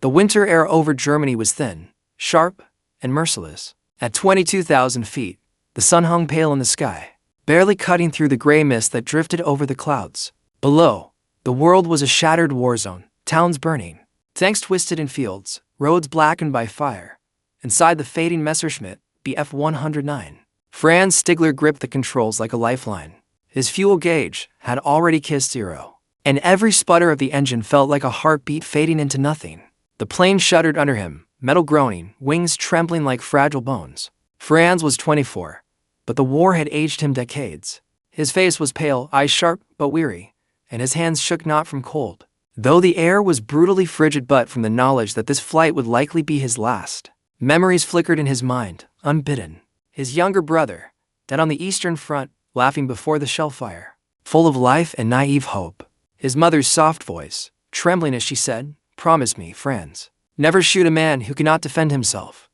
The winter air over Germany was thin, sharp, and merciless. At 22,000 feet, the sun hung pale in the sky, barely cutting through the gray mist that drifted over the clouds. Below, the world was a shattered war zone, towns burning, tanks twisted in fields, roads blackened by fire. Inside the fading Messerschmitt Bf 109, Franz Stigler gripped the controls like a lifeline. His fuel gauge had already kissed zero, and every sputter of the engine felt like a heartbeat fading into nothing. The plane shuddered under him, metal groaning, wings trembling like fragile bones. Franz was 24, but the war had aged him decades. His face was pale, eyes sharp but weary, and his hands shook not from cold, though the air was brutally frigid, but from the knowledge that this flight would likely be his last. Memories flickered in his mind, unbidden. His younger brother, dead on the Eastern Front, laughing before the shell fire, full of life and naive hope. His mother's soft voice, trembling as she said, "Promise me, Franz, never shoot a man who cannot defend himself."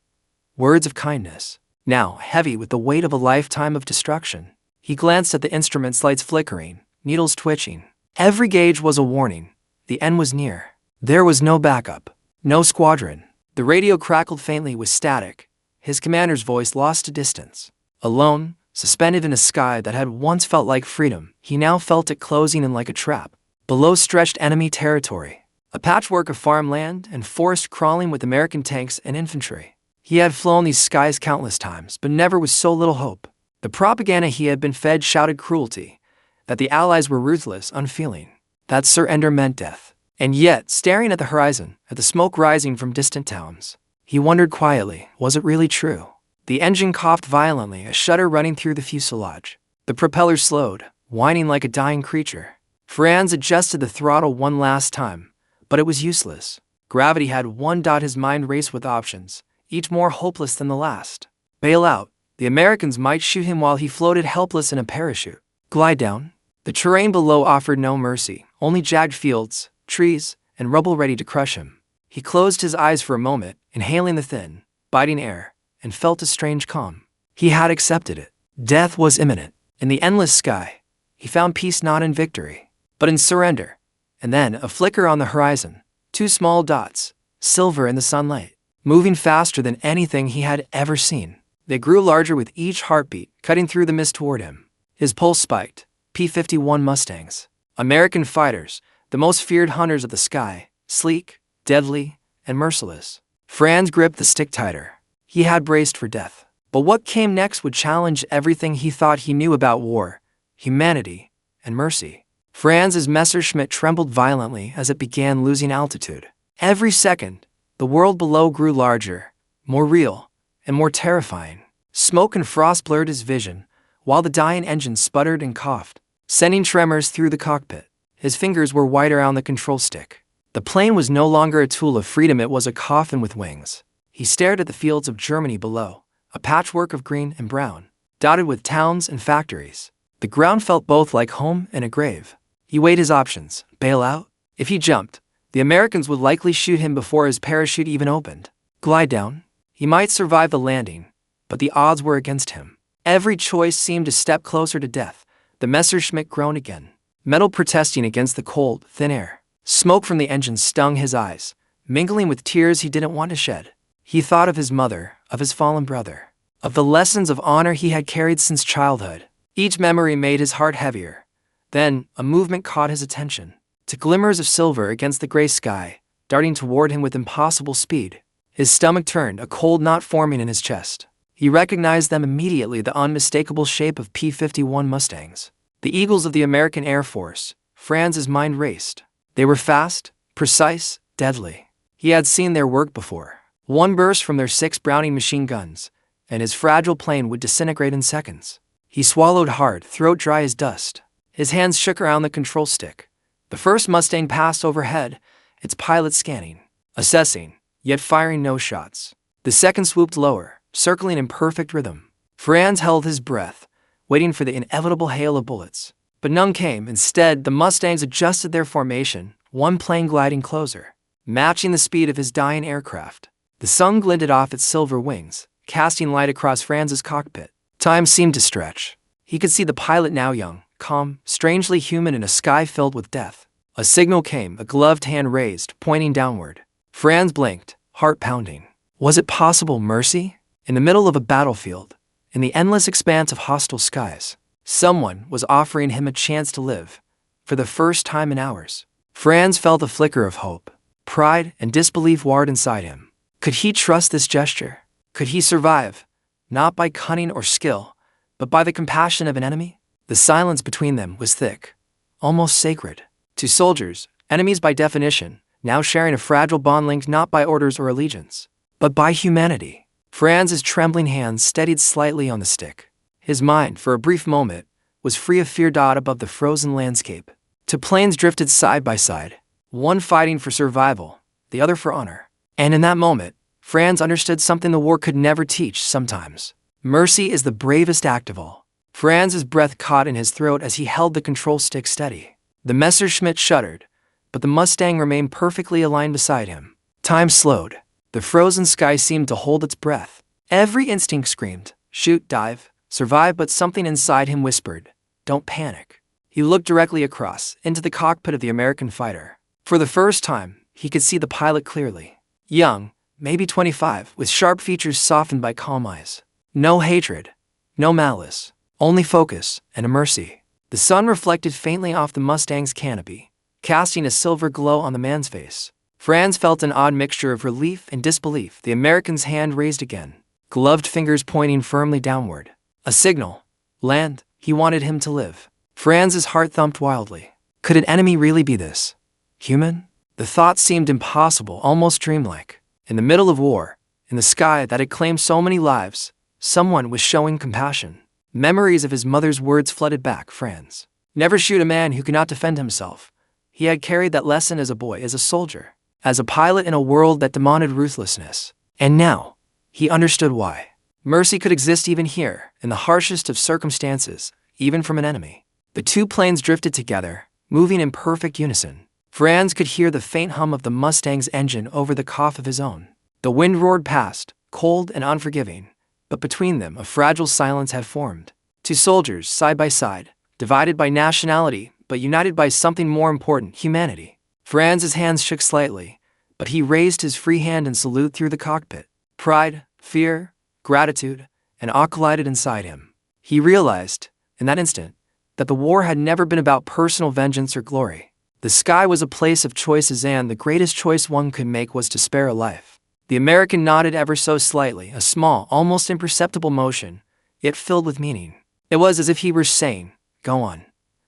Words of kindness. Now, heavy with the weight of a lifetime of destruction, he glanced at the instrument's lights flickering, needles twitching. Every gauge was a warning. The end was near. There was no backup, no squadron. The radio crackled faintly with static, his commander's voice lost to distance. Alone, suspended in a sky that had once felt like freedom, he now felt it closing in like a trap. Below stretched enemy territory, a patchwork of farmland and forest crawling with American tanks and infantry. He had flown these skies countless times, but never with so little hope. The propaganda he had been fed shouted cruelty, that the Allies were ruthless, unfeeling, that surrender meant death. And yet, staring at the horizon, at the smoke rising from distant towns, he wondered quietly, was it really true? The engine coughed violently, a shudder running through the fuselage. The propeller slowed, whining like a dying creature. Franz adjusted the throttle one last time, but it was useless. Gravity had won. His mind raced with options, each more hopeless than the last. Bail out. The Americans might shoot him while he floated helpless in a parachute. Glide down. The terrain below offered no mercy, only jagged fields, trees, and rubble ready to crush him. He closed his eyes for a moment, inhaling the thin, biting air, and felt a strange calm. He had accepted it. Death was imminent. In the endless sky, he found peace not in victory, but in surrender. And then, a flicker on the horizon, two small dots, silver in the sunlight, moving faster than anything he had ever seen. They grew larger with each heartbeat, cutting through the mist toward him. His pulse spiked. P-51 Mustangs. American fighters, the most feared hunters of the sky, sleek, deadly, and merciless. Franz gripped the stick tighter. He had braced for death. But what came next would challenge everything he thought he knew about war, humanity, and mercy. Franz's Messerschmitt trembled violently as it began losing altitude. Every second, the world below grew larger, more real, and more terrifying. Smoke and frost blurred his vision, while the dying engine sputtered and coughed, sending tremors through the cockpit. His fingers were white around the control stick. The plane was no longer a tool of freedom, it was a coffin with wings. He stared at the fields of Germany below, a patchwork of green and brown, dotted with towns and factories. The ground felt both like home and a grave. He weighed his options. Bail out? If he jumped, the Americans would likely shoot him before his parachute even opened. Glide down? He might survive the landing, but the odds were against him. Every choice seemed a step closer to death. The Messerschmitt groaned again, metal protesting against the cold, thin air. Smoke from the engine stung his eyes, mingling with tears he didn't want to shed. He thought of his mother, of his fallen brother, of the lessons of honor he had carried since childhood. Each memory made his heart heavier. Then, a movement caught his attention. To glimmers of silver against the gray sky, darting toward him with impossible speed. His stomach turned, a cold knot forming in his chest. He recognized them immediately, the unmistakable shape of P-51 Mustangs. The Eagles of the American Air Force. Franz's mind raced. They were fast, precise, deadly. He had seen their work before. One burst from their 6 Browning machine guns, and his fragile plane would disintegrate in seconds. He swallowed hard, throat dry as dust. His hands shook around the control stick. The first Mustang passed overhead, its pilot scanning, assessing, yet firing no shots. The second swooped lower, circling in perfect rhythm. Franz held his breath, waiting for the inevitable hail of bullets. But none came. Instead, the Mustangs adjusted their formation, one plane gliding closer, matching the speed of his dying aircraft. The sun glinted off its silver wings, casting light across Franz's cockpit. Time seemed to stretch. He could see the pilot, now young, calm, strangely human in a sky filled with death. A signal came, a gloved hand raised, pointing downward. Franz blinked, heart pounding. Was it possible mercy? In the middle of a battlefield, in the endless expanse of hostile skies, someone was offering him a chance to live, for the first time in hours. Franz felt a flicker of hope. Pride and disbelief warred inside him. Could he trust this gesture? Could he survive? Not by cunning or skill, but by the compassion of an enemy? The silence between them was thick, almost sacred. Two soldiers, enemies by definition, now sharing a fragile bond linked not by orders or allegiance, but by humanity. Franz's trembling hands steadied slightly on the stick. His mind, for a brief moment, was free of fear. Above the frozen landscape, two planes drifted side by side, one fighting for survival, the other for honor. And in that moment, Franz understood something the war could never teach sometimes. Mercy is the bravest act of all. Franz's breath caught in his throat as he held the control stick steady. The Messerschmitt shuddered, but the Mustang remained perfectly aligned beside him. Time slowed. The frozen sky seemed to hold its breath. Every instinct screamed, shoot, dive, survive, but something inside him whispered, don't panic. He looked directly across, into the cockpit of the American fighter. For the first time, he could see the pilot clearly. Young, maybe 25, with sharp features softened by calm eyes. No hatred, no malice, only focus and a mercy. The sun reflected faintly off the Mustang's canopy, casting a silver glow on the man's face. Franz felt an odd mixture of relief and disbelief. The American's hand raised again, gloved fingers pointing firmly downward. A signal. Land. He wanted him to live. Franz's heart thumped wildly. Could an enemy really be this? Human? The thought seemed impossible, almost dreamlike. In the middle of war, in the sky that had claimed so many lives, someone was showing compassion. Memories of his mother's words flooded back. Franz. Never shoot a man who cannot defend himself. He had carried that lesson as a boy, as a soldier, as a pilot in a world that demanded ruthlessness. And now, he understood why. Mercy could exist even here, in the harshest of circumstances, even from an enemy. The two planes drifted together, moving in perfect unison. Franz could hear the faint hum of the Mustang's engine over the cough of his own. The wind roared past, cold and unforgiving, but between them a fragile silence had formed. Two soldiers, side by side, divided by nationality, but united by something more important, humanity. Franz's hands shook slightly, but he raised his free hand in salute through the cockpit. Pride, fear, gratitude, and awe collided inside him. He realized, in that instant, that the war had never been about personal vengeance or glory. The sky was a place of choices, and the greatest choice one could make was to spare a life. The American nodded ever so slightly, a small, almost imperceptible motion, yet filled with meaning. It was as if he were saying, go on.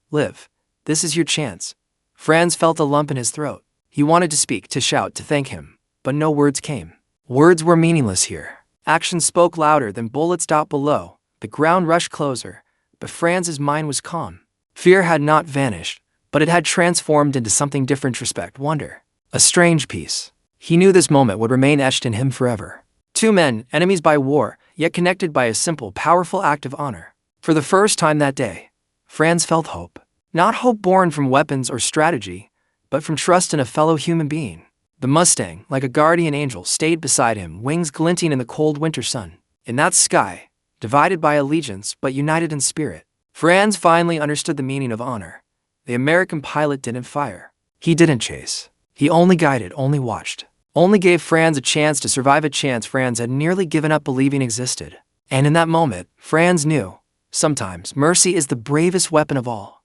Live. This is your chance. Franz felt a lump in his throat. He wanted to speak, to shout, to thank him, but no words came. Words were meaningless here. Action spoke louder than bullets. Below, the ground rushed closer, but Franz's mind was calm. Fear had not vanished, but it had transformed into something different: respect, wonder, a strange peace. He knew this moment would remain etched in him forever. Two men, enemies by war, yet connected by a simple, powerful act of honor. For the first time that day, Franz felt hope. Not hope born from weapons or strategy, but from trust in a fellow human being. The Mustang, like a guardian angel, stayed beside him, wings glinting in the cold winter sun. In that sky, divided by allegiance but united in spirit, Franz finally understood the meaning of honor. The American pilot didn't fire. He didn't chase. He only guided, only watched. Only gave Franz a chance to survive, a chance Franz had nearly given up believing existed. And in that moment, Franz knew, sometimes mercy is the bravest weapon of all.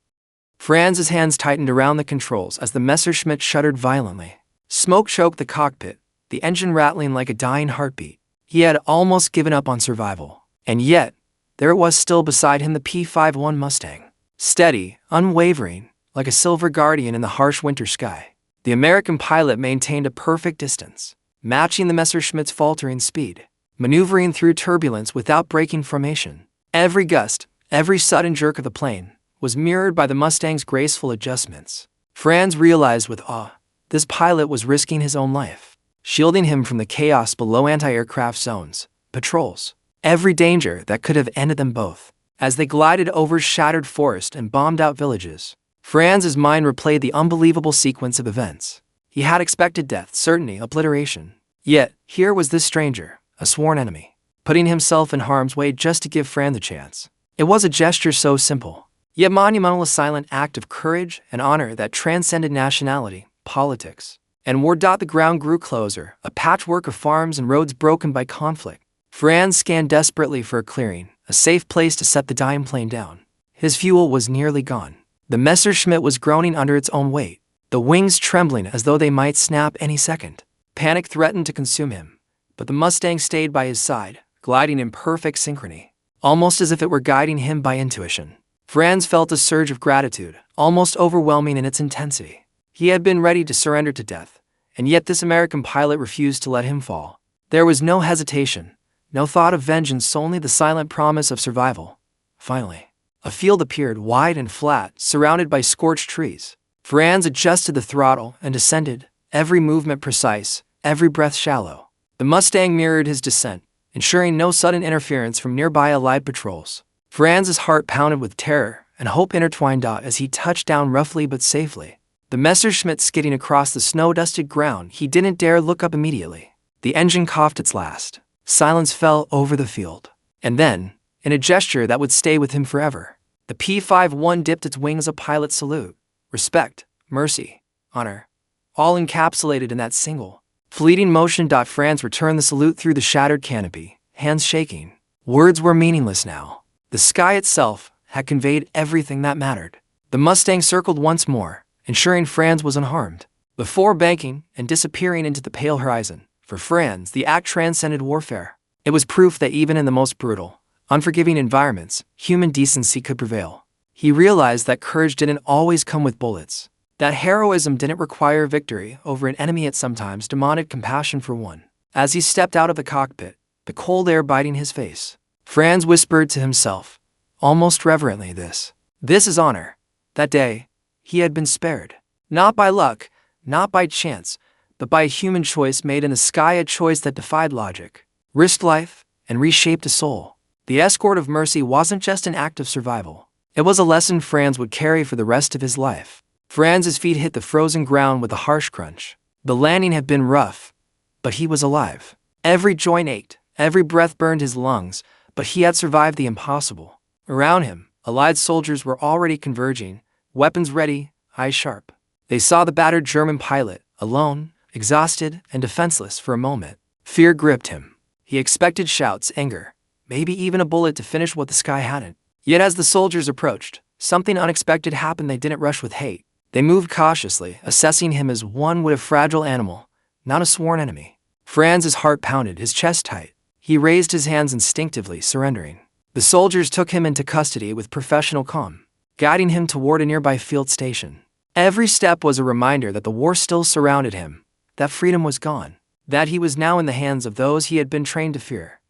Franz's hands tightened around the controls as the Messerschmitt shuddered violently. Smoke choked the cockpit, the engine rattling like a dying heartbeat. He had almost given up on survival. And yet, there it was still beside him, the P-51 Mustang. Steady, unwavering, like a silver guardian in the harsh winter sky. The American pilot maintained a perfect distance, matching the Messerschmitt's faltering speed, maneuvering through turbulence without breaking formation. Every gust, every sudden jerk of the plane, was mirrored by the Mustang's graceful adjustments. Franz realized with awe, this pilot was risking his own life, shielding him from the chaos below, anti-aircraft zones, patrols, every danger that could have ended them both. As they glided over shattered forest and bombed-out villages, Franz's mind replayed the unbelievable sequence of events. He had expected death, certainty, obliteration. Yet, here was this stranger, a sworn enemy, putting himself in harm's way just to give Franz a chance. It was a gesture so simple, yet monumental, a silent act of courage and honor that transcended nationality, politics, And war. The ground grew closer, a patchwork of farms and roads broken by conflict. Franz scanned desperately for a clearing, a safe place to set the dying plane down. His fuel was nearly gone. The Messerschmitt was groaning under its own weight, the wings trembling as though they might snap any second. Panic threatened to consume him, but the Mustang stayed by his side, gliding in perfect synchrony, almost as if it were guiding him by intuition. Franz felt a surge of gratitude, almost overwhelming in its intensity. He had been ready to surrender to death, and yet this American pilot refused to let him fall. There was no hesitation, no thought of vengeance, only the silent promise of survival. Finally, a field appeared, wide and flat, surrounded by scorched trees. Franz adjusted the throttle and descended, every movement precise, every breath shallow. The Mustang mirrored his descent, ensuring no sudden interference from nearby Allied patrols. Franz's heart pounded with terror and hope intertwined as he touched down roughly but safely. The Messerschmitt skidding across the snow-dusted ground, he didn't dare look up immediately. The engine coughed its last. Silence fell over the field. And then, in a gesture that would stay with him forever, the P-51 dipped its wings, a pilot's salute. Respect, mercy, honor, all encapsulated in that single, fleeting motion. Franz returned the salute through the shattered canopy, hands shaking. Words were meaningless now. The sky itself had conveyed everything that mattered. The Mustang circled once more, ensuring Franz was unharmed, before banking and disappearing into the pale horizon. For Franz, the act transcended warfare. It was proof that even in the most brutal, unforgiving environments, human decency could prevail. He realized that courage didn't always come with bullets, that heroism didn't require victory over an enemy. It sometimes demanded compassion for one. As he stepped out of the cockpit, the cold air biting his face, Franz whispered to himself, almost reverently, this is honor. That day, he had been spared. Not by luck, not by chance, but by a human choice made in the sky, a choice that defied logic, risked life, and reshaped a soul. The escort of mercy wasn't just an act of survival. It was a lesson Franz would carry for the rest of his life. Franz's feet hit the frozen ground with a harsh crunch. The landing had been rough, but he was alive. Every joint ached, every breath burned his lungs, but he had survived the impossible. Around him, Allied soldiers were already converging, weapons ready, eyes sharp. They saw the battered German pilot, alone, exhausted, and defenseless. For a moment, fear gripped him. He expected shouts, anger, maybe even a bullet to finish what the sky hadn't. Yet as the soldiers approached, something unexpected happened. They didn't rush with hate. They moved cautiously, assessing him as one would a fragile animal, not a sworn enemy. Franz's heart pounded, his chest tight. He raised his hands instinctively, surrendering. The soldiers took him into custody with professional calm, guiding him toward a nearby field station. Every step was a reminder that the war still surrounded him, that freedom was gone, that he was now in the hands of those he had been trained to fear.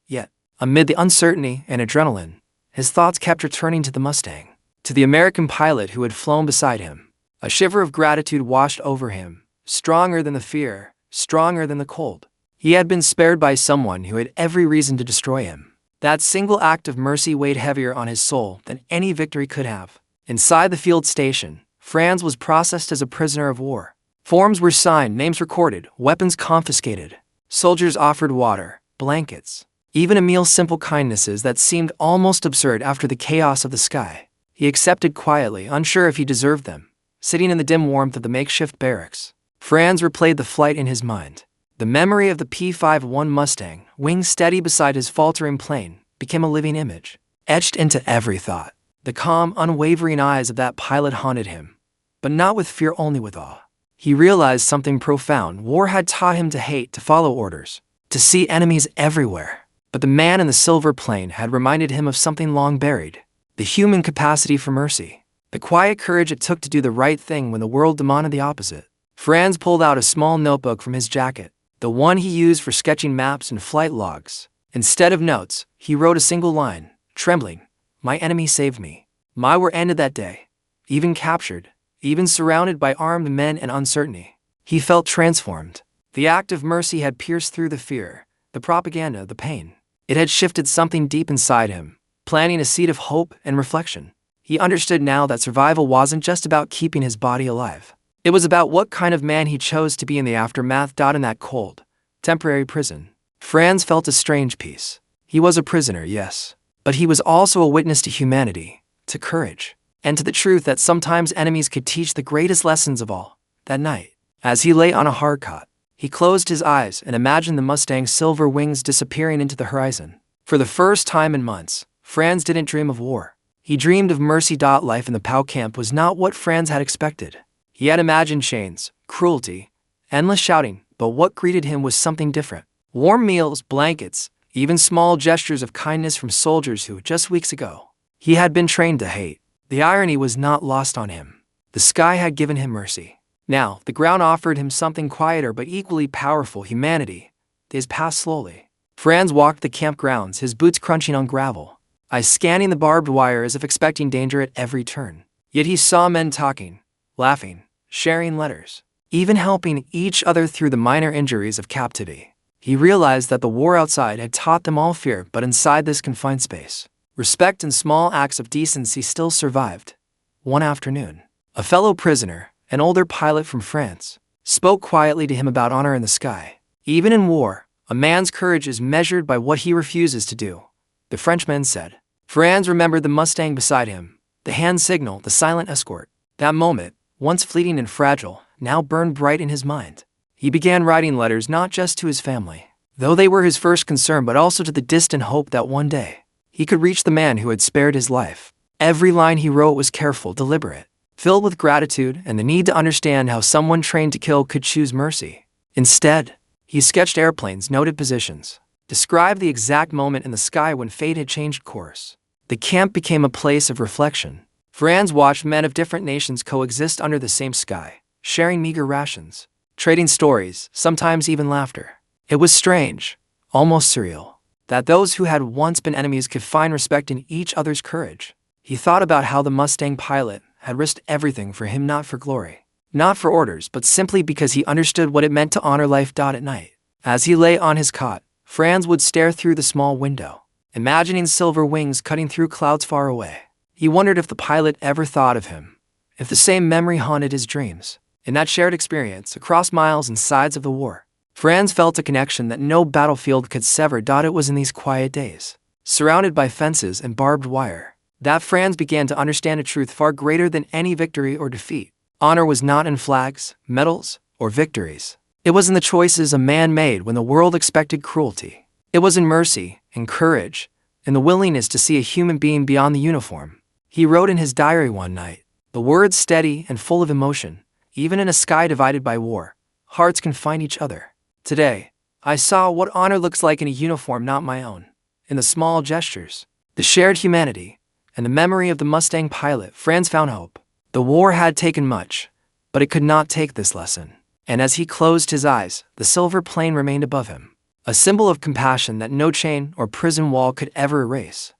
Yet, amid the uncertainty and adrenaline, his thoughts kept returning to the Mustang, to the American pilot who had flown beside him. A shiver of gratitude washed over him, stronger than the fear, stronger than the cold. He had been spared by someone who had every reason to destroy him. That single act of mercy weighed heavier on his soul than any victory could have. Inside the field station, Franz was processed as a prisoner of war. Forms were signed, names recorded, weapons confiscated. Soldiers offered water, blankets, even a meal, simple kindnesses that seemed almost absurd after the chaos of the sky. He accepted quietly, unsure if he deserved them. Sitting in the dim warmth of the makeshift barracks, Franz replayed the flight in his mind. The memory of the P-51 Mustang, wings steady beside his faltering plane, became a living image, etched into every thought. The calm, unwavering eyes of that pilot haunted him, but not with fear, only with awe. He realized something profound. War had taught him to hate, to follow orders, to see enemies everywhere. But the man in the silver plane had reminded him of something long buried, the human capacity for mercy, the quiet courage it took to do the right thing when the world demanded the opposite. Franz pulled out a small notebook from his jacket, the one he used for sketching maps and flight logs. Instead of notes, he wrote a single line, trembling, "My enemy saved me." My war ended that day. Even captured, even surrounded by armed men and uncertainty, he felt transformed. The act of mercy had pierced through the fear, the propaganda, the pain. It had shifted something deep inside him, planting a seed of hope and reflection. He understood now that survival wasn't just about keeping his body alive. It was about what kind of man he chose to be in the aftermath. In that cold, temporary prison, Franz felt a strange peace. He was a prisoner, yes, but he was also a witness to humanity, to courage, and to the truth that sometimes enemies could teach the greatest lessons of all. That night, As he lay on a hard cot, he closed his eyes and imagined the Mustang's silver wings disappearing into the horizon. For the first time in months, Franz didn't dream of war. He dreamed of mercy. Life in the POW camp was not what Franz had expected. He had imagined chains, cruelty, endless shouting, but what greeted him was something different. Warm meals, blankets, even small gestures of kindness from soldiers who, just weeks ago, he had been trained to hate. The irony was not lost on him. The sky had given him mercy. Now, the ground offered him something quieter but equally powerful: humanity. Days passed slowly. Franz walked the campgrounds, his boots crunching on gravel, eyes scanning the barbed wire as if expecting danger at every turn. Yet he saw men talking, laughing, sharing letters, even helping each other through the minor injuries of captivity. He realized that the war outside had taught them all fear, but inside this confined space, respect and small acts of decency still survived. One afternoon, a fellow prisoner, an older pilot from France, spoke quietly to him about honor in the sky. Even in war, a man's courage is measured by what he refuses to do, the Frenchman said. Franz remembered the Mustang beside him, the hand signal, the silent escort. That moment, once fleeting and fragile, now burned bright in his mind. He began writing letters not just to his family, though they were his first concern, but also to the distant hope that one day he could reach the man who had spared his life. Every line he wrote was careful, deliberate, filled with gratitude and the need to understand how someone trained to kill could choose mercy. Instead, he sketched airplanes, noted positions, described the exact moment in the sky when fate had changed course. The camp became a place of reflection. Franz watched men of different nations coexist under the same sky, sharing meager rations, trading stories, sometimes even laughter. It was strange, almost surreal, that those who had once been enemies could find respect in each other's courage. He thought about how the Mustang pilot had risked everything for him, not for glory, not for orders, but simply because he understood what it meant to honor life. At night, as he lay on his cot, Franz would stare through the small window, imagining silver wings cutting through clouds far away. He wondered if the pilot ever thought of him, if the same memory haunted his dreams. In that shared experience, across miles and sides of the war, Franz felt a connection that no battlefield could sever. It was in these quiet days, surrounded by fences and barbed wire, that Franz began to understand a truth far greater than any victory or defeat. Honor was not in flags, medals, or victories. It was in the choices a man made when the world expected cruelty. It was in mercy, in courage, in the willingness to see a human being beyond the uniform. He wrote in his diary one night, the words steady and full of emotion. Even in a sky divided by war, hearts can find each other. Today, I saw what honor looks like in a uniform not my own. In the small gestures, the shared humanity, and the memory of the Mustang pilot, Franz found hope. The war had taken much, but it could not take this lesson. And as he closed his eyes, the silver plane remained above him, a symbol of compassion that no chain or prison wall could ever erase.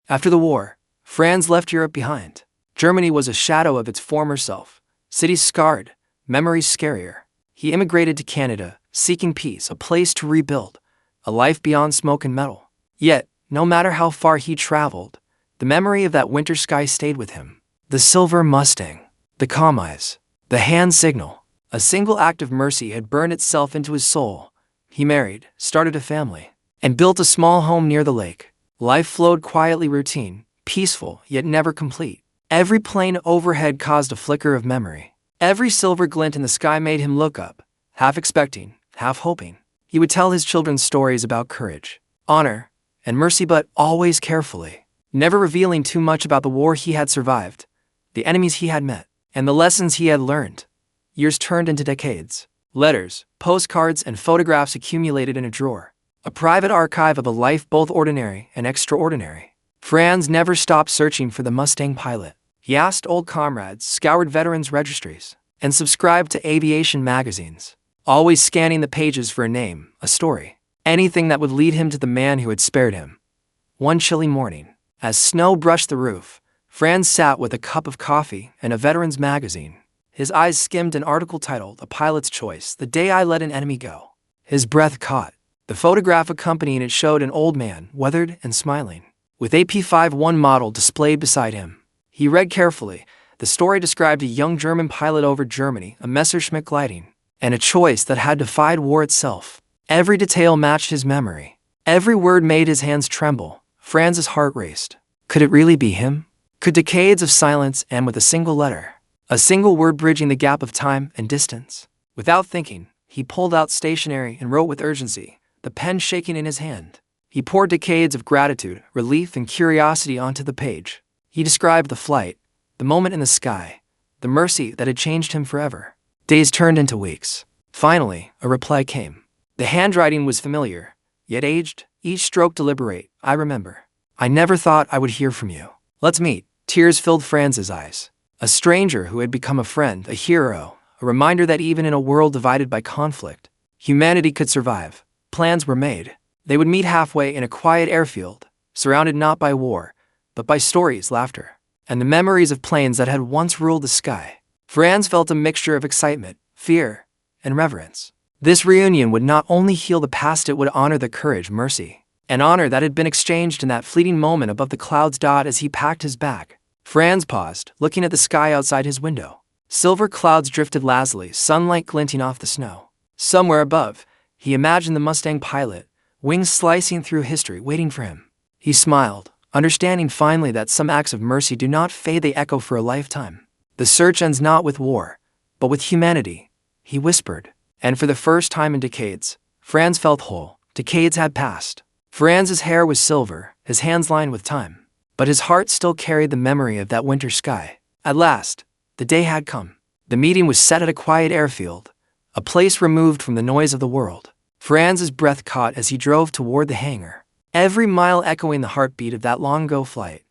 After the war, Franz left Europe behind. Germany was a shadow of its former self. Cities scarred, memories scarier. He immigrated to Canada, seeking peace, a place to rebuild, a life beyond smoke and metal. Yet, no matter how far he traveled, the memory of that winter sky stayed with him. The silver Mustang, the calm eyes, the hand signal. A single act of mercy had burned itself into his soul. He married, started a family, and built a small home near the lake. Life flowed quietly, routine, peaceful, yet never complete. Every plane overhead caused a flicker of memory. Every silver glint in the sky made him look up, half expecting, half hoping. He would tell his children stories about courage, honor, and mercy, but always carefully, never revealing too much about the war he had survived, the enemies he had met, and the lessons he had learned. Years turned into decades. Letters, postcards, and photographs accumulated in a drawer, a private archive of a life both ordinary and extraordinary. Franz never stopped searching for the Mustang pilot. He asked old comrades, scoured veterans' registries, and subscribed to aviation magazines, always scanning the pages for a name, a story, anything that would lead him to the man who had spared him. One chilly morning, as snow brushed the roof, Franz sat with a cup of coffee and a veterans' magazine. His eyes skimmed an article titled, "A Pilot's Choice, the Day I Let an Enemy Go." His breath caught. The photograph accompanying it showed an old man, weathered and smiling, with a P-51 model displayed beside him. He read carefully. The story described a young German pilot over Germany, a Messerschmitt gliding, and a choice that had defied war itself. Every detail matched his memory. Every word made his hands tremble. Franz's heart raced. Could it really be him? Could decades of silence end with a single letter? A single word bridging the gap of time and distance? Without thinking, he pulled out stationery and wrote with urgency, the pen shaking in his hand. He poured decades of gratitude, relief, and curiosity onto the page. He described the flight, the moment in the sky, the mercy that had changed him forever. Days turned into weeks. Finally, a reply came. The handwriting was familiar, yet aged, each stroke deliberate. I remember. I never thought I would hear from you. Let's meet. Tears filled Franz's eyes. A stranger who had become a friend, a hero, a reminder that even in a world divided by conflict, humanity could survive. Plans were made. They would meet halfway in a quiet airfield, surrounded not by war, but by stories, laughter, and the memories of planes that had once ruled the sky. Franz felt a mixture of excitement, fear, and reverence. This reunion would not only heal the past, it would honor the courage, mercy, and honor that had been exchanged in that fleeting moment above the clouds. As he packed his bag, Franz paused, looking at the sky outside his window. Silver clouds drifted lazily, sunlight glinting off the snow. Somewhere above, he imagined the Mustang pilot, wings slicing through history, waiting for him. He smiled, understanding finally that some acts of mercy do not fade, they echo for a lifetime. The search ends not with war, but with humanity, he whispered. And for the first time in decades, Franz felt whole. Decades had passed. Franz's hair was silver, his hands lined with time. But his heart still carried the memory of that winter sky. At last, the day had come. The meeting was set at a quiet airfield, a place removed from the noise of the world. Franz's breath caught as he drove toward the hangar, every mile echoing the heartbeat of that long-ago flight.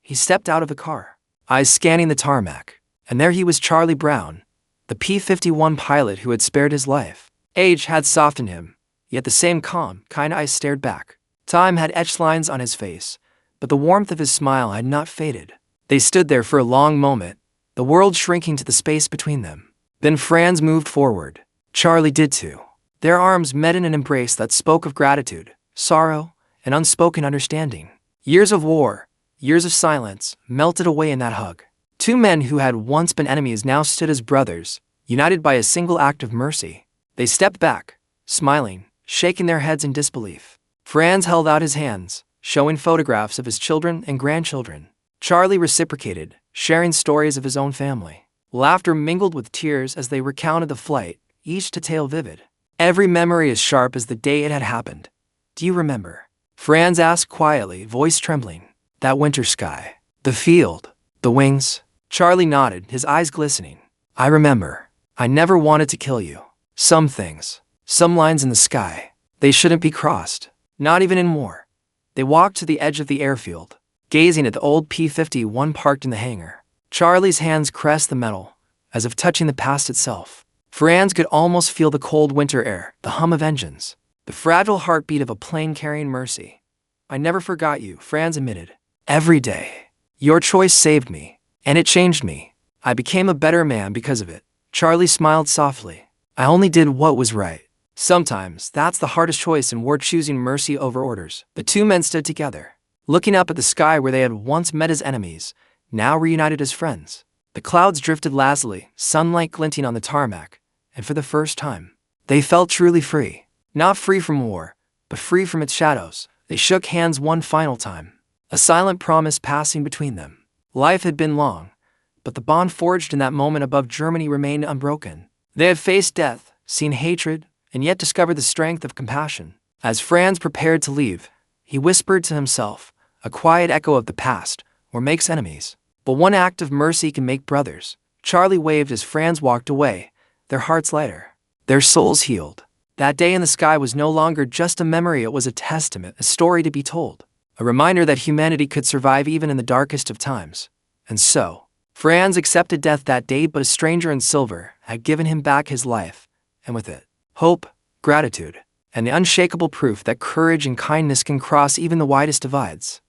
He stepped out of the car, eyes scanning the tarmac, and there he was, Charlie Brown, the P-51 pilot who had spared his life. Age had softened him, yet the same calm, kind eyes stared back. Time had etched lines on his face, but the warmth of his smile had not faded. They stood there for a long moment, the world shrinking to the space between them. Then Franz moved forward. Charlie did too. Their arms met in an embrace that spoke of gratitude, sorrow, and unspoken understanding. Years of war, years of silence, melted away in that hug. Two men who had once been enemies now stood as brothers, united by a single act of mercy. They stepped back, smiling, shaking their heads in disbelief. Franz held out his hands, showing photographs of his children and grandchildren. Charlie reciprocated, sharing stories of his own family. Laughter mingled with tears as they recounted the flight, each detail vivid. Every memory as sharp as the day it had happened. Do you remember? Franz asked quietly, voice trembling. That winter sky, the field, the wings. Charlie nodded, his eyes glistening. I remember. I never wanted to kill you. Some things, some lines in the sky, they shouldn't be crossed, not even in war. They walked to the edge of the airfield, gazing at the old P-51 parked in the hangar. Charlie's hands caressed the metal, as if touching the past itself. Franz could almost feel the cold winter air, the hum of engines, the fragile heartbeat of a plane carrying mercy. I never forgot you, Franz admitted. Every day. Your choice saved me. And it changed me. I became a better man because of it. Charlie smiled softly. I only did what was right. Sometimes, that's the hardest choice in war, choosing mercy over orders. The two men stood together, looking up at the sky where they had once met as enemies, now reunited as friends. The clouds drifted lazily, sunlight glinting on the tarmac, and for the first time, they felt truly free. Not free from war, but free from its shadows. They shook hands one final time, a silent promise passing between them. Life had been long, but the bond forged in that moment above Germany remained unbroken. They had faced death, seen hatred, and yet discovered the strength of compassion. As Franz prepared to leave, he whispered to himself, a quiet echo of the past, war makes enemies, but one act of mercy can make brothers. Charlie waved as Franz walked away, their hearts lighter, their souls healed. That day in the sky was no longer just a memory, it was a testament, a story to be told. A reminder that humanity could survive even in the darkest of times. And so, Franz accepted death that day, but a stranger in silver had given him back his life, and with it, hope, gratitude, and the unshakable proof that courage and kindness can cross even the widest divides.